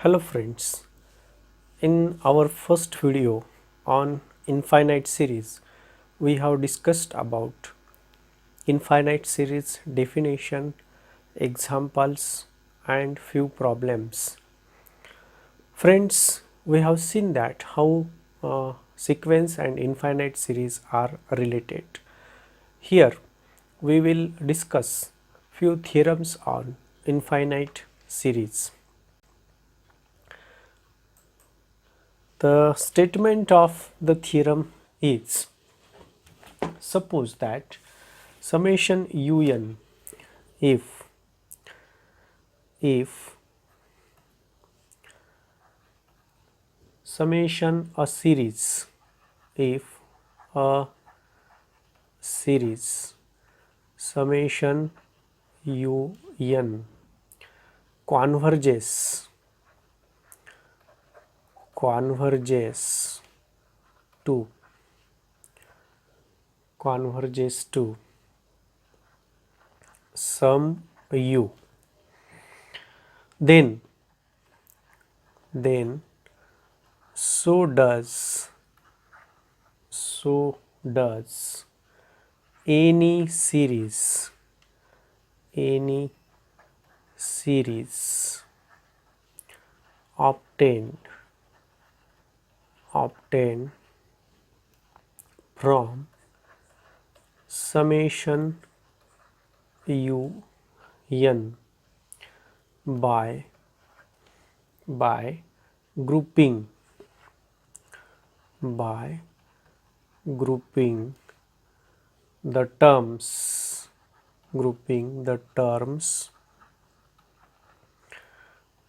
Hello friends, in our first video on infinite series we have discussed about infinite series definition, examples and few problems. Friends, we have seen that how sequence and infinite series are related. Here we will discuss few theorems on infinite series. The statement of the theorem is, suppose that summation un if summation a series, if a series summation un converges to some u, then so does any series obtained from summation un by grouping the terms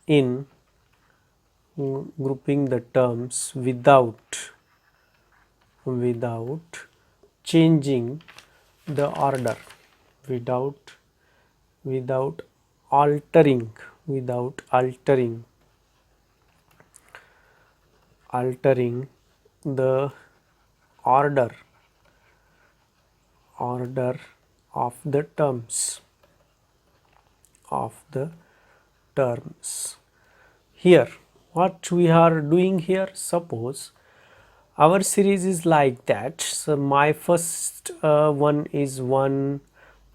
in without changing the order, without altering the order of the terms. Here what we are doing here, suppose our series is like that. So my first one is 1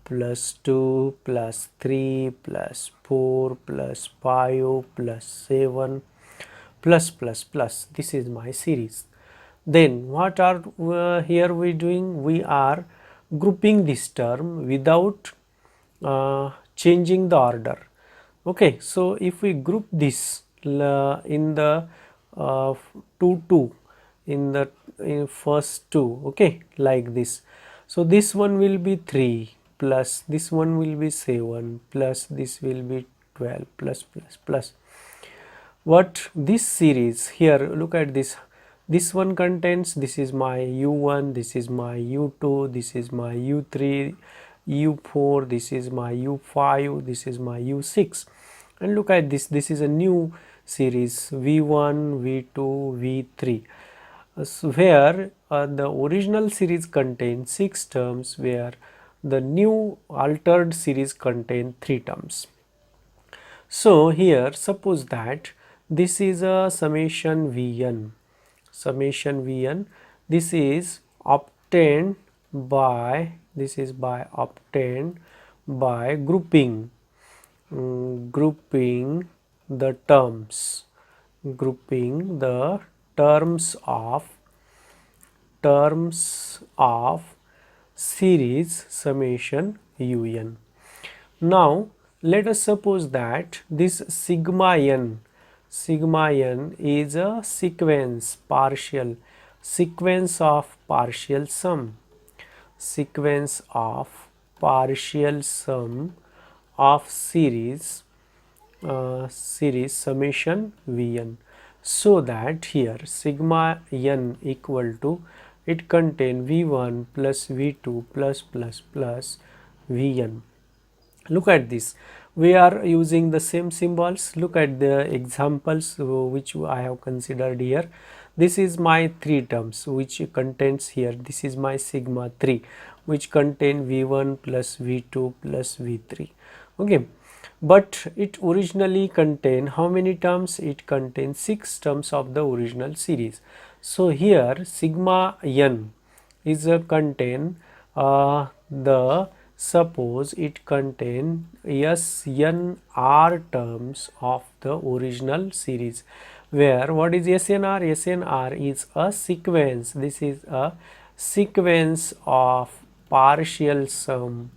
plus 2 plus 3 plus 4 plus 5 plus 7 plus. This is my series. Then what are here we doing? We are grouping this term without changing the order. Okay, so if we group this in the 2 in first two, okay, like this. So this one will be 3 plus this one will be 7 plus this will be 12 plus. What this series here, look at this one contains, this is my u1, this is my u2, this is my u3, u4, this is my u5, this is my u6, and look at this is a new series v1, v2, v3, where the original series contains 6 terms, where the new altered series contains 3 terms. So here suppose that this is a summation vn, this is obtained by grouping the terms of series summation un. Now let us suppose that this sigma n is a sequence of partial sum of series summation vn, so that here sigma n equal to, it contain v1 plus v2 plus vn. Look at this, we are using the same symbols. Look at the examples which I have considered here. This is my 3 terms which contains here, this is my sigma 3 which contain v1 plus v2 plus v3. Okay, but it originally contained how many terms? It contains 6 terms of the original series. So here sigma n is a contain the suppose it contain s n r terms of the original series, where what is SNR? SNR is a sequence. This is a sequence of partial sum,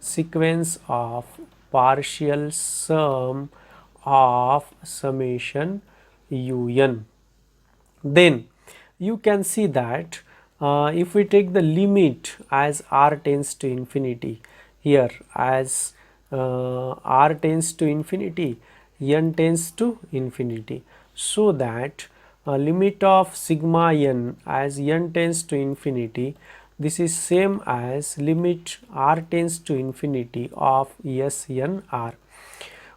sequence of partial sum of summation un. Then you can see that if we take the limit as r tends to infinity, here as r tends to infinity, n tends to infinity, so that limit of sigma n as n tends to infinity, this is same as limit r tends to infinity of s n r.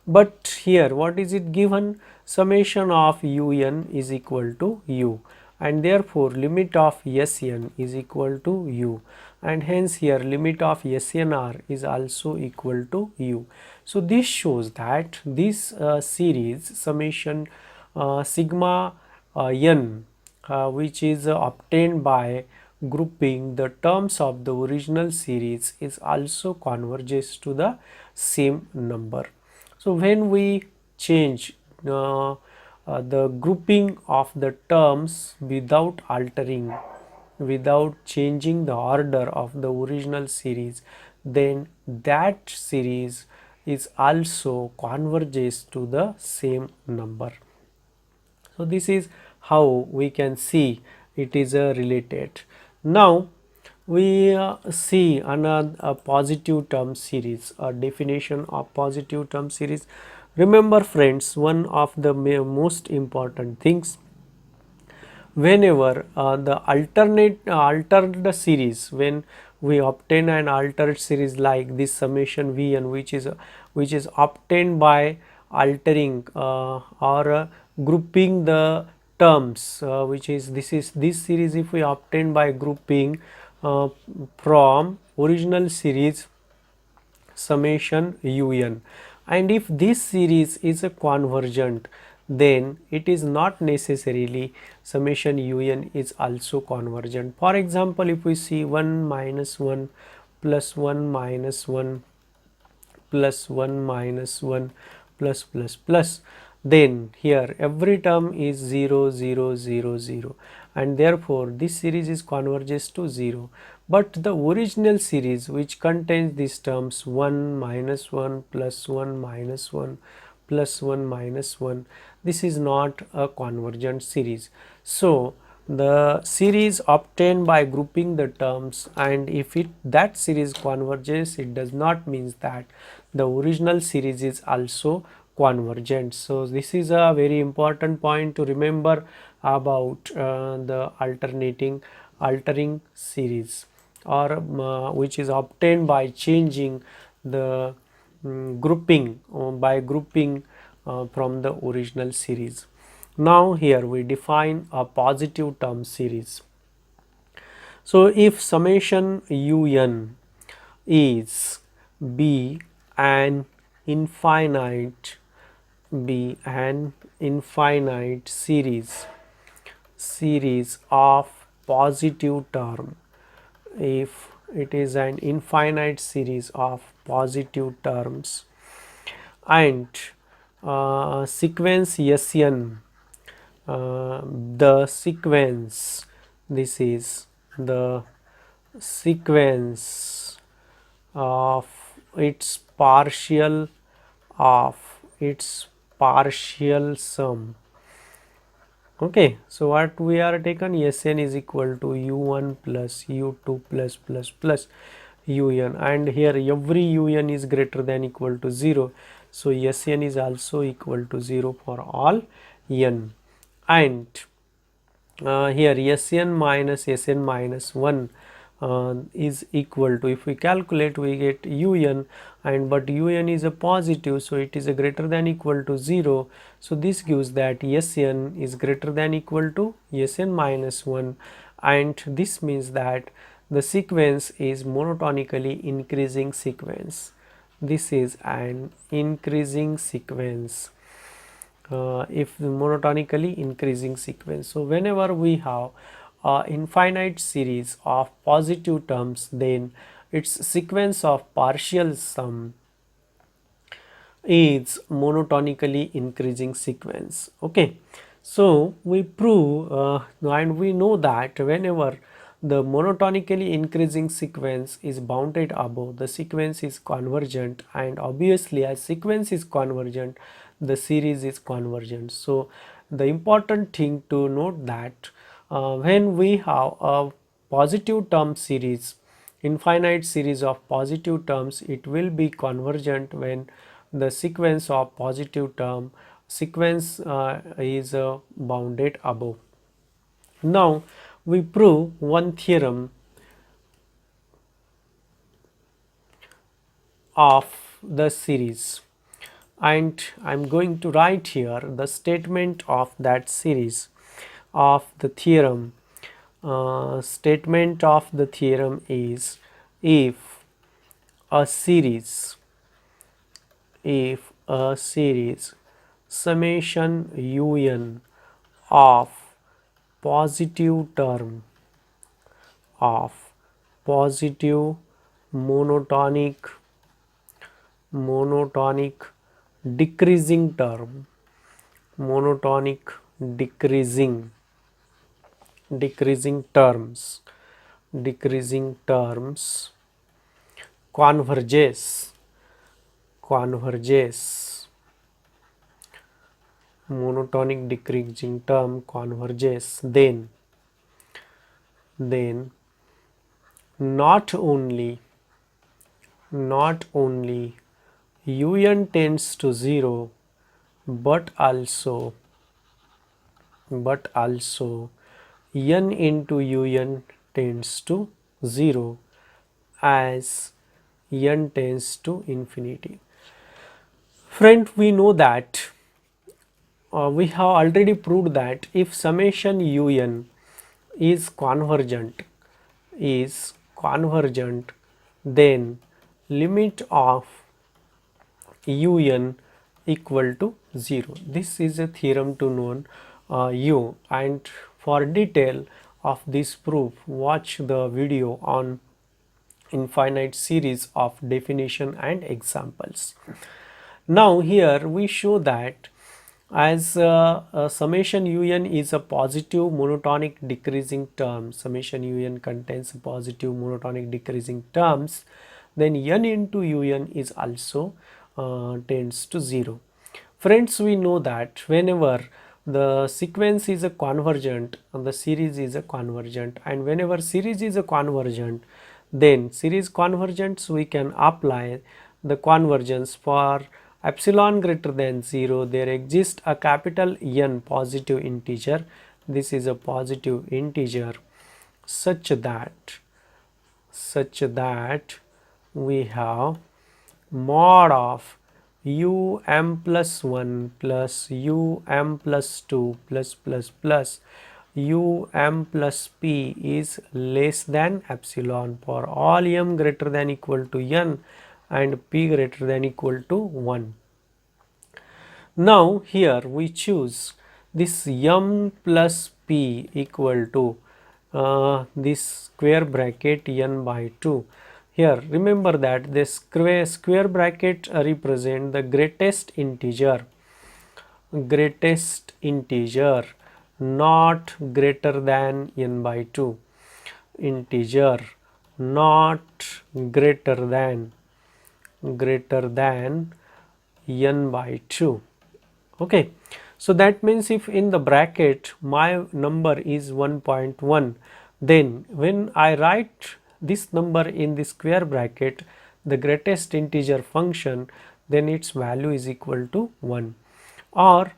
But here what is it given? Summation of un is equal to u, and therefore limit of Sn is equal to u, and hence here limit of Snr is also equal to u. So this shows that this series summation sigma n which is obtained by grouping the terms of the original series is also converges to the same number. So when we change the grouping of the terms without altering, without changing the order of the original series, then that series is also converges to the same number. So this is how we can see it is related. Now we see another positive term series, a definition of positive term series. Remember friends, one of the most important things, whenever the altered series, when we obtain an altered series like this summation Vn, which is obtained by altering or grouping the terms, which is this series, if we obtain by grouping from original series summation un, and if this series is a convergent, then it is not necessarily summation un is also convergent. For example, if we see 1 minus 1 plus 1 minus 1 plus 1 minus 1 plus, then here every term is 0 0 0 0, and therefore this series is converges to 0. But the original series which contains these terms 1 minus 1 plus 1 minus 1 plus 1 minus 1, this is not a convergent series. So the series obtained by grouping the terms, and if that series converges, it does not mean that the original series is also convergent. So this is a very important point to remember about the altering series, or which is obtained by changing the grouping by grouping from the original series. Now here we define a positive term series. So if summation un is be an infinite series of positive term, if it is an infinite series of positive terms, and sequence Sn, the sequence, this is the sequence of its partial sum. Okay, so what we are taken, Sn is equal to u1 plus u2 plus un, and here every un is greater than equal to 0, so Sn is also equal to 0 for all n, and here Sn minus Sn minus 1 is equal to, if we calculate, we get un, and but un is a positive, so it is a greater than equal to 0. So this gives that Sn is greater than equal to Sn minus 1, and this means that the sequence is monotonically increasing sequence. this is an increasing sequence. If monotonically increasing sequence. So whenever we have infinite series of positive terms, then its sequence of partial sum is monotonically increasing sequence. Okay, so we prove and we know that whenever the monotonically increasing sequence is bounded above, the sequence is convergent, and obviously as sequence is convergent, the series is convergent. So the important thing to note that when we have a positive term series, infinite series of positive terms, it will be convergent when the sequence of positive term sequence is bounded above. Now we prove one theorem of the series, and I am going to write here the statement of that series of the theorem. Statement of the theorem is if a series summation un of positive term of positive monotonic decreasing term, monotonic decreasing terms converges monotonic decreasing term converges, then not only un tends to 0, but also n into un tends to 0 as n tends to infinity. Friend, we know that we have already proved that if summation un is convergent, then limit of un equal to 0. This is a theorem to known you, and for detail of this proof, watch the video on infinite series of definition and examples. Now here we show that as summation un is a positive monotonic decreasing term, summation un contains positive monotonic decreasing terms, then n into un is also tends to 0. Friends, we know that whenever the sequence is a convergent and the series is a convergent, and whenever series is a convergent, then series convergence we can apply the convergence for epsilon greater than 0. There exists a capital N positive integer. This is a positive integer such that we have mod of um plus 1 plus plus 2 plus plus p is less than epsilon for all m greater than equal to n and p greater than equal to 1. Now here we choose this m plus p equal to this square bracket n by 2. Here remember that this square bracket represent the greatest integer not greater than n by 2, integer not greater than n by 2. Okay, so that means if in the bracket my number is 1.1, then when I write this number in the square bracket, the greatest integer function, then its value is equal to 1. Or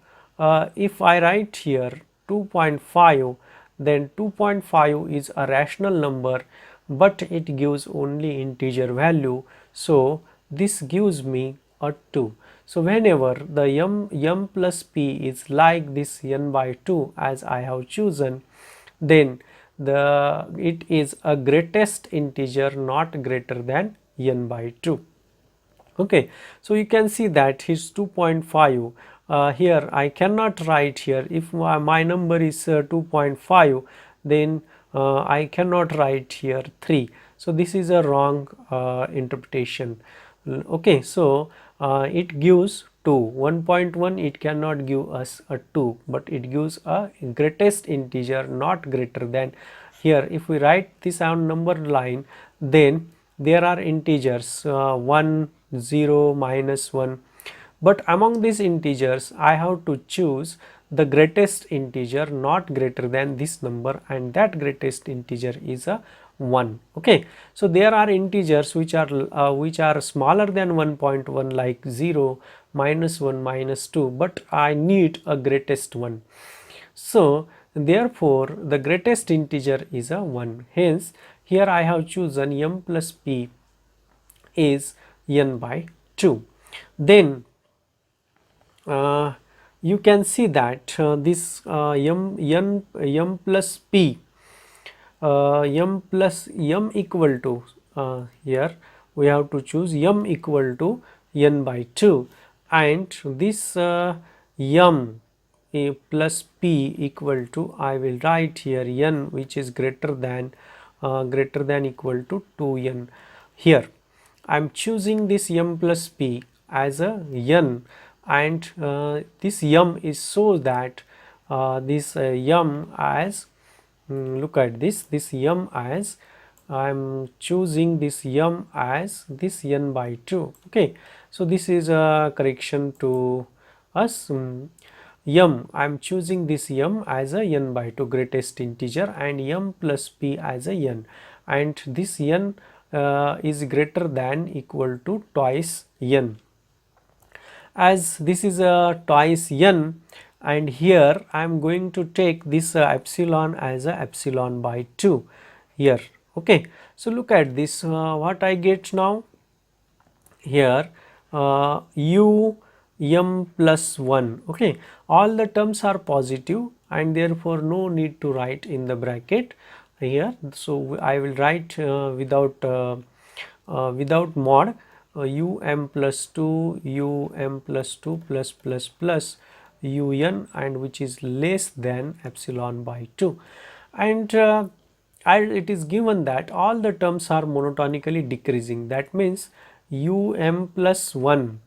if I write here 2.5, then 2.5 is a rational number, but it gives only integer value, so this gives me a 2. So whenever the m plus p is like this n by 2 as I have chosen, then it is a greatest integer not greater than n by 2. Okay, so you can see that here's 2.5. Here I cannot write here if my number is 2.5, then I cannot write here 3. So this is a wrong interpretation. Okay, so it gives 2. 1.1 it cannot give us a 2, but it gives a greatest integer not greater than. Here if we write this on number line, then there are integers 1, 0, minus 1, but among these integers I have to choose the greatest integer not greater than this number, and that greatest integer is a 1. Okay, so there are integers which are smaller than 1.1 like 0, minus 1, minus 2, but I need a greatest one. So therefore the greatest integer is a 1. Hence here I have chosen m plus p is n by 2. Then you can see that this m plus p, m plus m equal to, here we have to choose m equal to n by 2, and this m plus p equal to, I will write here n which is greater than equal to 2n. Here I am choosing this m plus p as a n, and this m is so that this m as look at this m as, I am choosing this m as this n by 2. Okay, so this is a correction to us. M, I am choosing this m as a n by 2 greatest integer, and m plus p as a n, and this n is greater than equal to twice n. As this is a twice n, and here I am going to take this epsilon as a epsilon by 2 here. Okay, so look at this, what I get now. Here u m plus 1. Okay, all the terms are positive and therefore no need to write in the bracket here. So I will write without mod u m plus 2 u m plus 2 plus plus plus u n, and which is less than epsilon by 2, and it is given that all the terms are monotonically decreasing. That means u m plus 1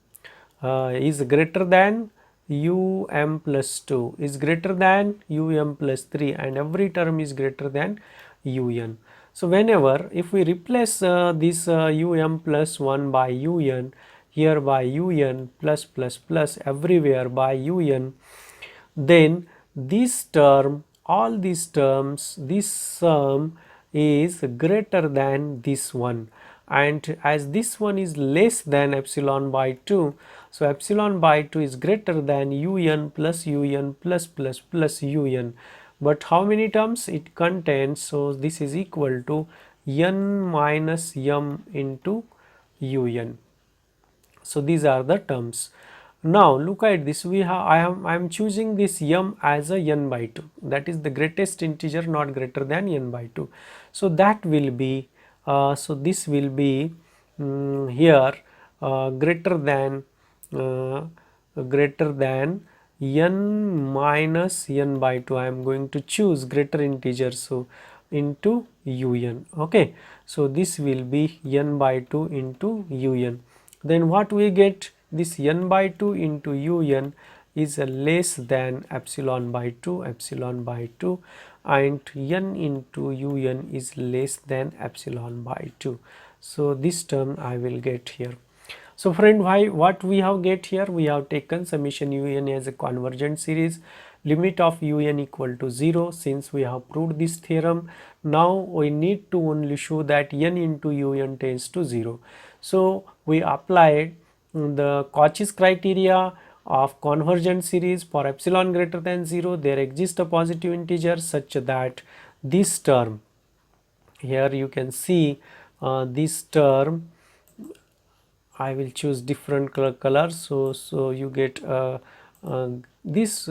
is greater than u m plus 2 is greater than u m plus 3, and every term is greater than u n. So whenever if we replace this u m plus 1 by u n, here by u n plus plus plus everywhere by u n, then this term, all these terms, this sum is greater than this one, and as this one is less than epsilon by 2, so epsilon by 2 is greater than u n plus plus plus u n. But how many terms it contains? So this is equal to n minus m into u n. So these are the terms. Now look at this, I am choosing this m as a n by 2, that is the greatest integer not greater than n by 2. So that will be so this will be here greater than n minus n by 2. I am going to choose greater integer, so into u n. Okay, so this will be n by 2 into u n. Then what we get, this n by 2 into u n is less than epsilon by 2, and n into u n is less than epsilon by 2. So this term I will get here. So friend, what we have get here, we have taken summation u n as a convergent series, limit of u n equal to 0. Since we have proved this theorem, now we need to only show that n into u n tends to 0. So we applied the Cauchy's criteria of convergent series. For epsilon greater than 0, there exists a positive integer such that this term, here you can see this term, I will choose different colors, so you get These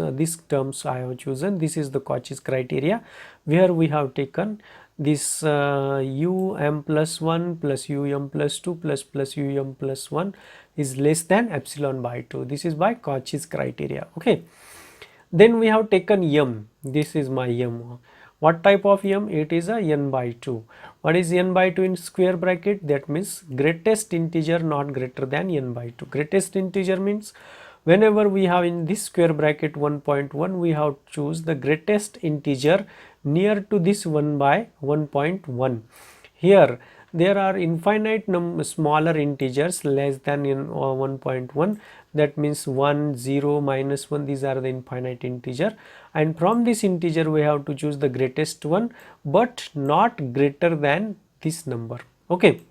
terms I have chosen. This is the Cauchy's criteria, where we have taken this um plus 1 plus plus 2 plus plus 1 is less than epsilon by 2. This is by Cauchy's criteria. Okay. Then we have taken m. This is my m. What type of m? It is a n by 2. What is n by 2 in square bracket? That means greatest integer not greater than n by 2. Greatest integer means whenever we have in this square bracket 1.1, we have to choose the greatest integer near to this 1 by 1.1. Here there are infinite smaller integers less than 1.1. That means 1, 0, minus 1, these are the infinite integer, and from this integer we have to choose the greatest one, but not greater than this number. Okay.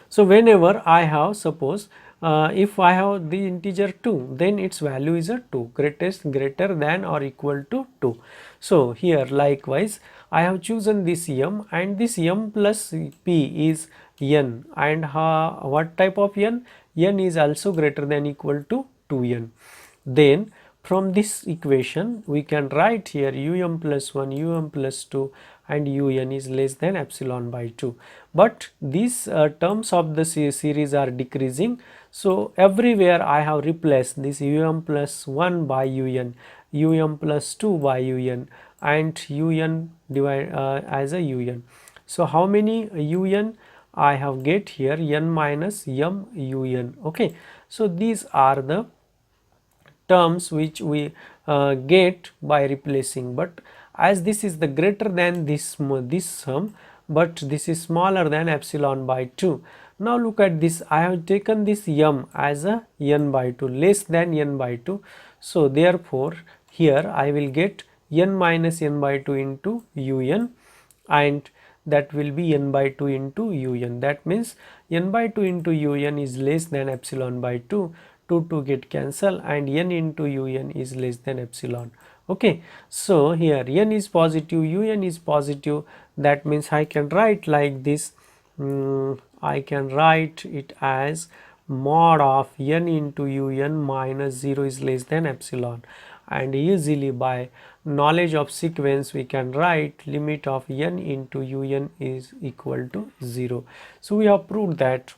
So whenever I have, suppose if I have the integer 2, then its value is a 2, greatest greater than or equal to 2. So here likewise I have chosen this m, and this m plus p is n, and what type of n? N is also greater than equal to 2n. Then from this equation we can write here um plus 1, plus 2, and un is less than epsilon by 2. But these terms of the series are decreasing, so everywhere I have replaced this plus 1 by plus 2 by and un divide as a un. So how many un I have get here? N minus m un. Okay, so these are the terms which we get by replacing, but as this is the greater than this sum, but this is smaller than epsilon by 2. Now look at this, I have taken this m as a n by 2, less than n by 2. So therefore here I will get n minus n by 2 into un, and that will be n by 2 into un. That means n by 2 into un is less than epsilon by 2. 2 get cancel, and n into un is less than epsilon. Okay, so here n is positive, un is positive. That means I can write like this. I can write it as mod of n into un minus 0 is less than epsilon, and easily by knowledge of sequence we can write limit of n into un is equal to 0. So we have proved that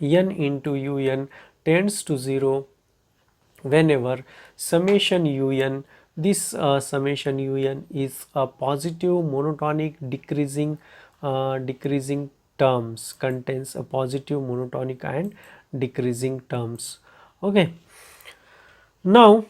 n into un tends to 0 whenever summation un, this summation un is a positive monotonic decreasing terms, contains a positive monotonic and decreasing terms. Okay, now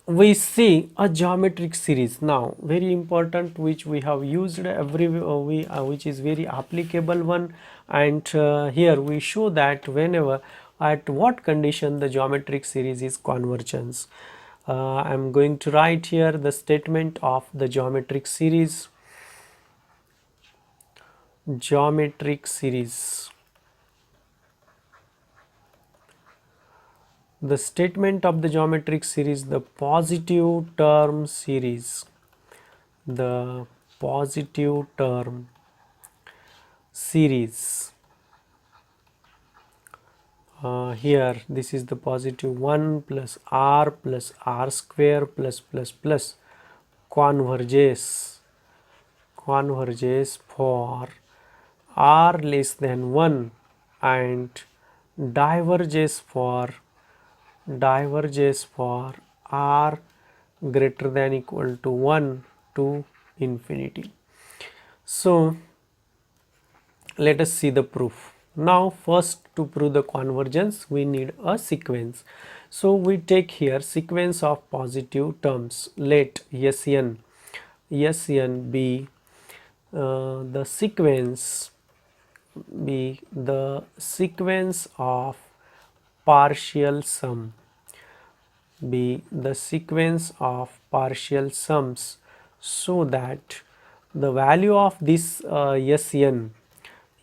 we see a geometric series, now very important, which we have used which is very applicable one, and here we show that whenever at what condition the geometric series is convergence. I am going to write here the statement of the geometric series. Geometric series. The statement of the geometric series, the positive term series. The positive term series. Here this is the positive 1 plus r square plus converges for r less than 1 and diverges for r greater than equal to 1 to infinity. So let us see the proof. Now first, to prove the convergence we need a sequence. So we take here sequence of positive terms. Let Sn be the sequence of partial sum, so that the value of this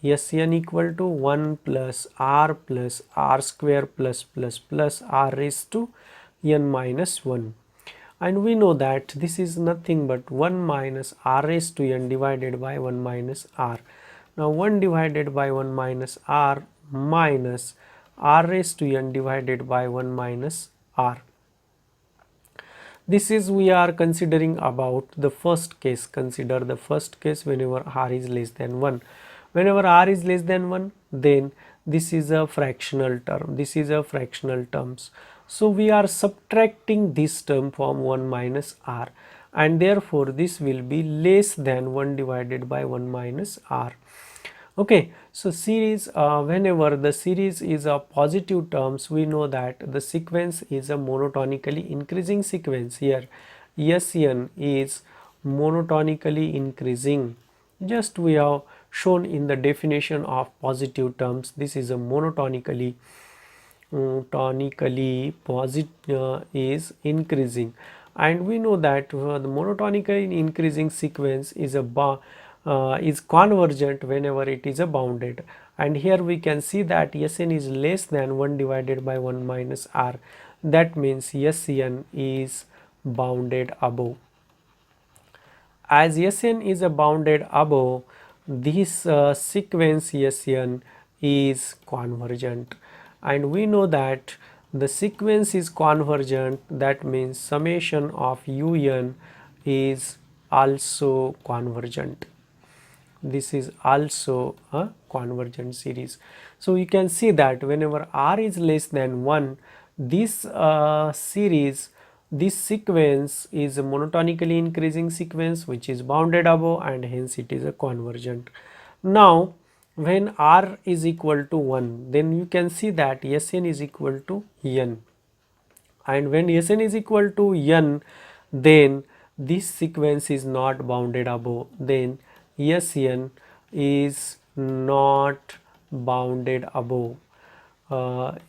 Sn equal to 1 plus r square plus r raised to n minus 1, and we know that this is nothing but 1 minus r raised to n divided by 1 minus r. Now 1 divided by 1 minus r minus r raised to n divided by 1 minus r. This is we are considering about the first case. Consider the first case whenever r is less than 1. Whenever r is less than 1, then this is a fractional term. This is a fractional terms. So we are subtracting this term from 1 minus r, and therefore this will be less than 1 divided by 1 minus r. Okay, so series, whenever the series is a positive terms, we know that the sequence is a monotonically increasing sequence. Here Sn is monotonically increasing. Just we have shown in the definition of positive terms, this is a monotonically is increasing, and we know that the monotonically increasing sequence is a is convergent whenever it is a bounded, and here we can see that Sn is less than 1 divided by 1 minus r. That means Sn is bounded above. As Sn is a bounded above, this sequence Sn is convergent, and we know that the sequence is convergent. That means summation of un is also convergent. This is also a convergent series. So you can see that whenever r is less than 1, this series, this sequence is a monotonically increasing sequence which is bounded above, and hence it is a convergent. Now when r is equal to 1, then you can see that Sn is equal to n, and when Sn is equal to n, then this sequence is not bounded above. Then Sn is not bounded above,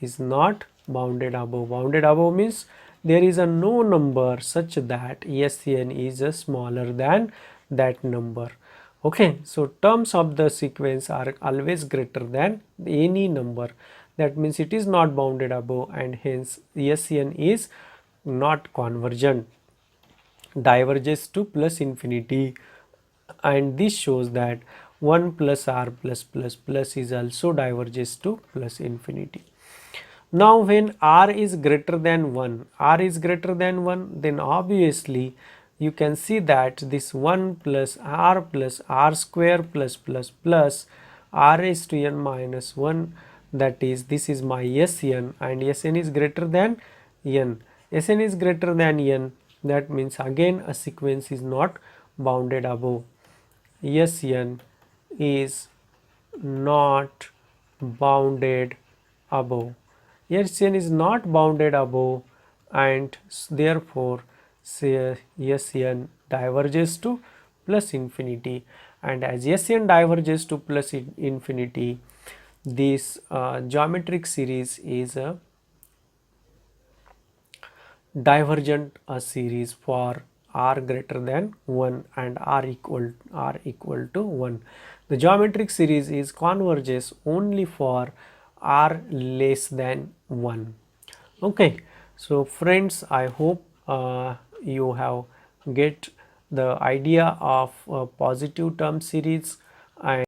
is not bounded above. Bounded above means there is a no number such that Sn is smaller than that number. Okay, so terms of the sequence are always greater than any number. That means it is not bounded above, and hence Sn is not convergent, diverges to plus infinity, and this shows that 1 plus r plus plus plus is also diverges to plus infinity. Now when r is greater than 1, r is greater than 1, then obviously you can see that this 1 plus r square plus plus plus r raised to n minus 1, that is, this is my Sn, and Sn is greater than n. Sn is greater than n, that means again a sequence is not bounded above. Sn is not bounded above. Sn is not bounded above, and therefore Sn diverges to plus infinity, and as Sn diverges to plus infinity, this geometric series is a divergent series for r greater than 1 and r equal to 1. The geometric series is converges only for r less than 1. Okay, so friends, I hope you have get the idea of positive term series, and